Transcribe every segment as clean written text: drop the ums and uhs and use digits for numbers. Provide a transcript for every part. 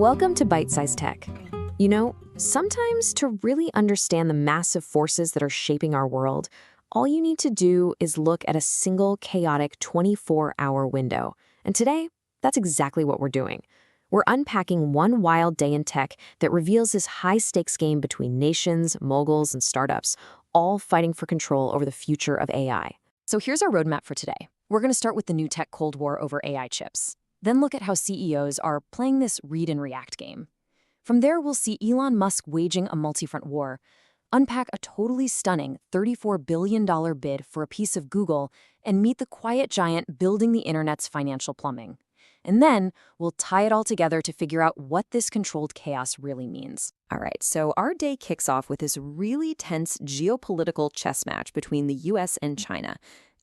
Welcome to Byte-Sized Tech. You know, sometimes to really understand the massive forces that are shaping our world, all you need to do is look at a single chaotic 24-hour window. And today, that's exactly what we're doing. We're unpacking one wild day in tech that reveals this high-stakes game between nations, moguls, and startups, all fighting for control over the future of AI. So here's our roadmap for today. We're going to start with the new tech cold war over AI chips. Then look at how CEOs are playing this read and react game. From there, we'll see Elon Musk waging a multi-front war, unpack a totally stunning $34 billion bid for a piece of Google, and meet the quiet giant building the internet's financial plumbing. And then we'll tie it all together to figure out what this controlled chaos really means. All right, so our day kicks off with this really tense geopolitical chess match between the US and China.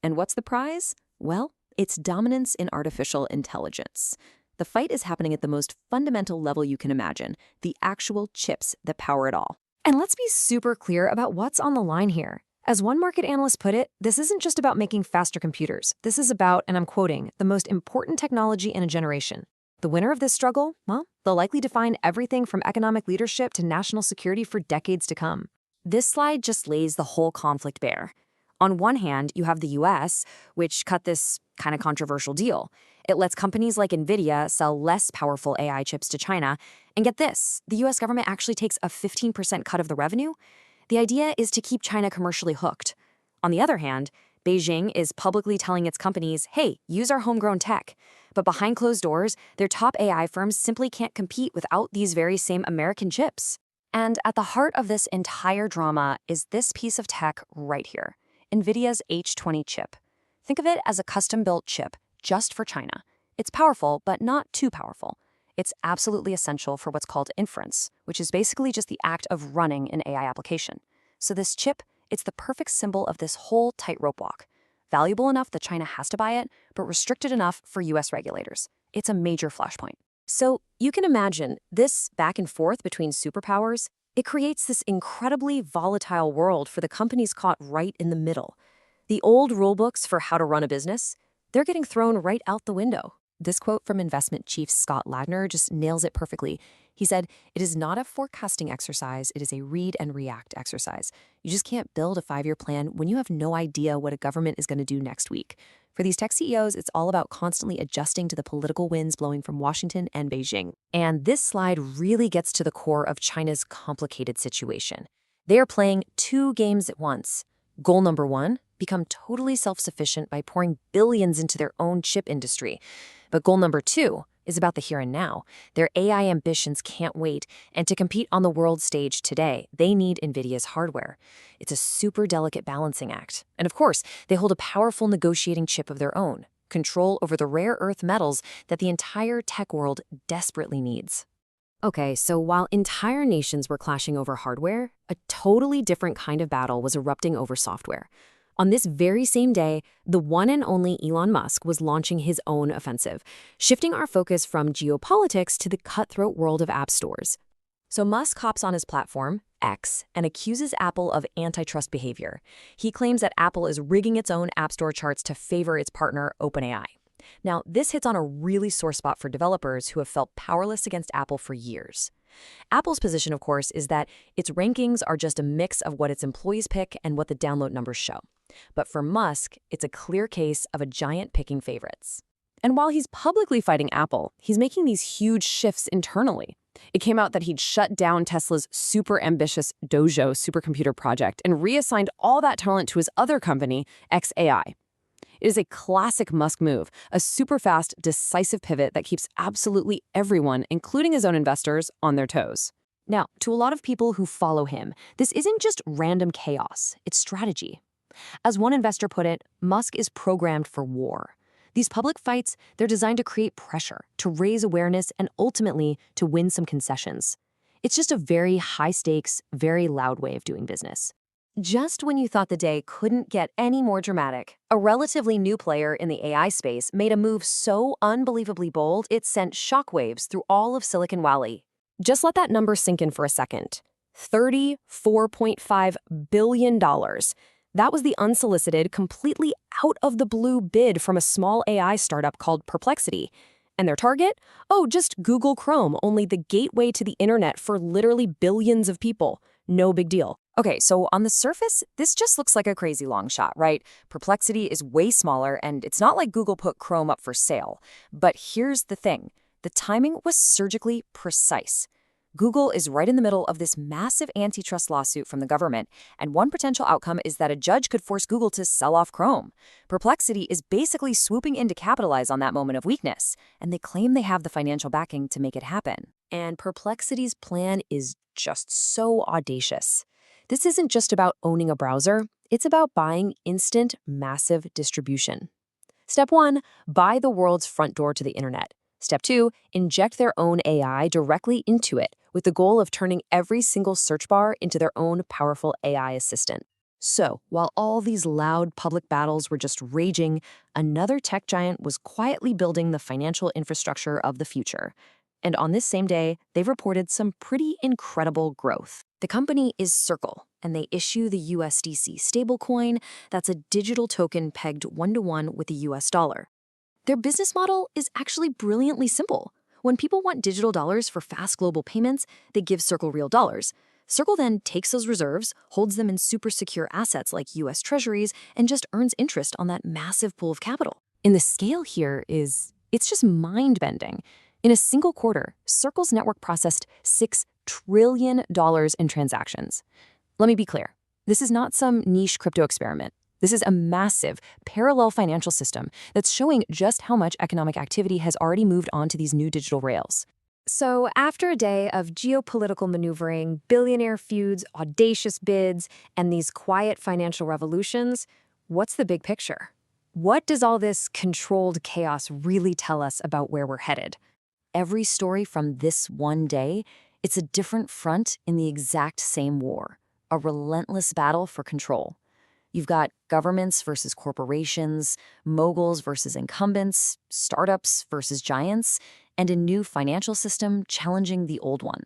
And what's the prize? Well, it's dominance in artificial intelligence. The fight is happening at the most fundamental level you can imagine, the actual chips that power it all. And let's be super clear about what's on the line here. As one market analyst put it, this isn't just about making faster computers. This is about, and I'm quoting, the most important technology in a generation. The winner of this struggle, well, they'll likely define everything from economic leadership to national security for decades to come. This slide just lays the whole conflict bare. On one hand, you have the US, which cut this kind of controversial deal. It lets companies like NVIDIA sell less powerful AI chips to China. And get this, the US government actually takes a 15% cut of the revenue. The idea is to keep China commercially hooked. On the other hand, Beijing is publicly telling its companies, hey, use our homegrown tech. But behind closed doors, their top AI firms simply can't compete without these very same American chips. And at the heart of this entire drama is this piece of tech right here. NVIDIA's H20 chip. Think of it as a custom-built chip just for China. It's powerful, but not too powerful. It's absolutely essential for what's called inference, which is basically just the act of running an AI application. So this chip, it's the perfect symbol of this whole tightrope walk. Valuable enough that China has to buy it, but restricted enough for US regulators. It's a major flashpoint. So you can imagine this back and forth between superpowers. It creates this incredibly volatile world for the companies caught right in the middle. The old rulebooks for how to run a business, they're getting thrown right out the window. This quote from investment chief Scott Ladner just nails it perfectly. He said, "It is not a forecasting exercise, it is a read and react exercise. You just can't build a 5-year plan when you have no idea what a government is going to do next week." For these tech CEOs, it's all about constantly adjusting to the political winds blowing from Washington and Beijing. And this slide really gets to the core of China's complicated situation. They are playing two games at once. Goal number one, become totally self-sufficient by pouring billions into their own chip industry. But goal number two is about the here and now. Their AI ambitions can't wait, and to compete on the world stage today, they need NVIDIA's hardware. It's a super delicate balancing act. And of course, they hold a powerful negotiating chip of their own, control over the rare earth metals that the entire tech world desperately needs. Okay, so while entire nations were clashing over hardware, a totally different kind of battle was erupting over software. On this very same day, the one and only Elon Musk was launching his own offensive, shifting our focus from geopolitics to the cutthroat world of app stores. So Musk hops on his platform, X, and accuses Apple of antitrust behavior. He claims that Apple is rigging its own App Store charts to favor its partner, OpenAI. Now, this hits on a really sore spot for developers who have felt powerless against Apple for years. Apple's position, of course, is that its rankings are just a mix of what its employees pick and what the download numbers show. But for Musk, it's a clear case of a giant picking favorites. And while he's publicly fighting Apple, he's making these huge shifts internally. It came out that he'd shut down Tesla's super ambitious Dojo supercomputer project and reassigned all that talent to his other company, xAI. It is a classic Musk move, a super fast, decisive pivot that keeps absolutely everyone, including his own investors, on their toes. Now, to a lot of people who follow him, this isn't just random chaos, it's strategy. As one investor put it, Musk is programmed for war. These public fights, they're designed to create pressure, to raise awareness, and ultimately to win some concessions. It's just a very high-stakes, very loud way of doing business. Just when you thought the day couldn't get any more dramatic, a relatively new player in the AI space made a move so unbelievably bold it sent shockwaves through all of Silicon Valley. Just let that number sink in for a second. $34.5 billion. That was the unsolicited, completely out-of-the-blue bid from a small AI startup called Perplexity. And their target? Oh, just Google Chrome, only the gateway to the internet for literally billions of people. No big deal. Okay, so on the surface, this just looks like a crazy long shot, right? Perplexity is way smaller, and it's not like Google put Chrome up for sale. But here's the thing. The timing was surgically precise. Google is right in the middle of this massive antitrust lawsuit from the government, and one potential outcome is that a judge could force Google to sell off Chrome. Perplexity is basically swooping in to capitalize on that moment of weakness, and they claim they have the financial backing to make it happen. And Perplexity's plan is just so audacious. This isn't just about owning a browser, it's about buying instant, massive distribution. Step 1, buy the world's front door to the internet. Step 2, inject their own AI directly into it with the goal of turning every single search bar into their own powerful AI assistant. So, while all these loud public battles were just raging, another tech giant was quietly building the financial infrastructure of the future. And on this same day, they reported some pretty incredible growth. The company is Circle, and they issue the USDC stablecoin that's a digital token pegged 1-to-1 with the US dollar. Their business model is actually brilliantly simple. When people want digital dollars for fast global payments, they give Circle real dollars. Circle then takes those reserves, holds them in super secure assets like US treasuries, and just earns interest on that massive pool of capital. And the scale here it's just mind-bending. In a single quarter, Circle's network processed $6 trillion in transactions. Let me be clear. This is not some niche crypto experiment. This is a massive, parallel financial system that's showing just how much economic activity has already moved onto these new digital rails. So after a day of geopolitical maneuvering, billionaire feuds, audacious bids, and these quiet financial revolutions, what's the big picture? What does all this controlled chaos really tell us about where we're headed? Every story from this one day, it's a different front in the exact same war, a relentless battle for control. You've got governments versus corporations, moguls versus incumbents, startups versus giants, and a new financial system challenging the old one.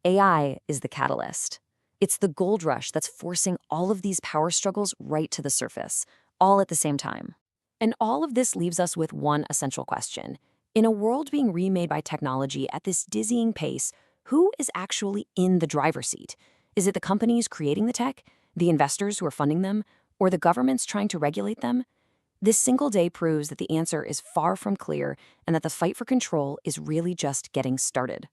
AI is the catalyst. It's the gold rush that's forcing all of these power struggles right to the surface, all at the same time. And all of this leaves us with one essential question. In a world being remade by technology at this dizzying pace, who is actually in the driver's seat? Is it the companies creating the tech, the investors who are funding them, or the governments trying to regulate them? This single day proves that the answer is far from clear and that the fight for control is really just getting started.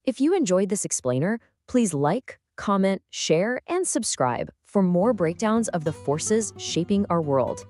If you enjoyed this explainer, please like, comment, share, and subscribe for more breakdowns of the forces shaping our world.